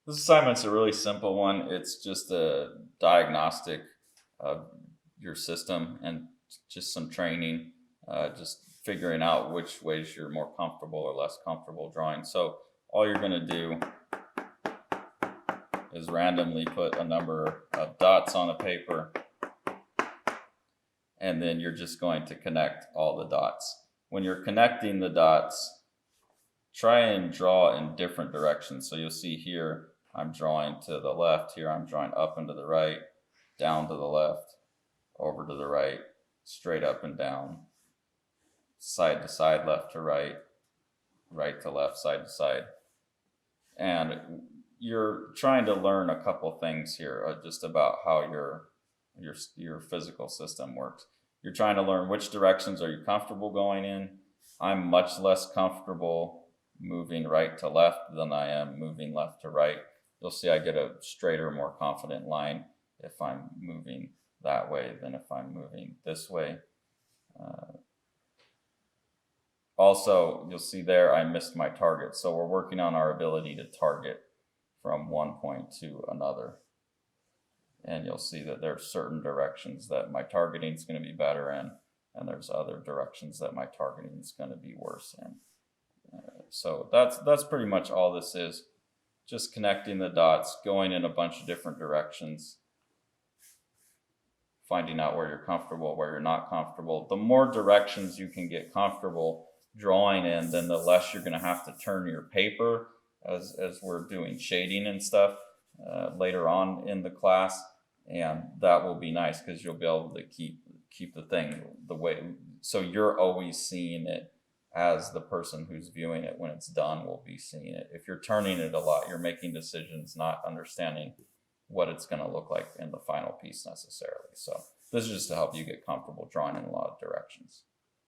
This assignment's a really simple one. It's just a diagnostic of your system and just some training, just figuring out which ways you're more comfortable or less comfortable drawing. So all you're going to do is randomly put a number of dots on a paper, and then you're just going to connect all the dots. When you're connecting the dots, try and draw in different directions. So you'll see here, I'm drawing to the left. Here I'm drawing up and to the right, down to the left, over to the right, straight up and down, side to side, left to right, right to left, side to side. And you're trying to learn a couple things here just about how your physical system works. You're trying to learn which directions are you comfortable going in. I'm much less comfortable moving right to left than I am moving left to right. You'll see I get a straighter, more confident line if I'm moving that way than if I'm moving this way. Also, you'll see there I missed my target. So we're working on our ability to target from one point to another. And you'll see that there's certain directions that my targeting is going to be better in, and there's other directions that my targeting is going to be worse in. So that's pretty much all this is. Just connecting the dots, going in a bunch of different directions, finding out where you're comfortable, where you're not comfortable. The more directions you can get comfortable drawing in, then the less you're going to have to turn your paper as we're doing shading and stuff later on in the class. And that will be nice because you'll be able to keep the thing the way, so you're always seeing it as the person who's viewing it when it's done will be seeing it. If you're turning it a lot, you're making decisions, not understanding what it's going to look like in the final piece necessarily. So this is just to help you get comfortable drawing in a lot of directions.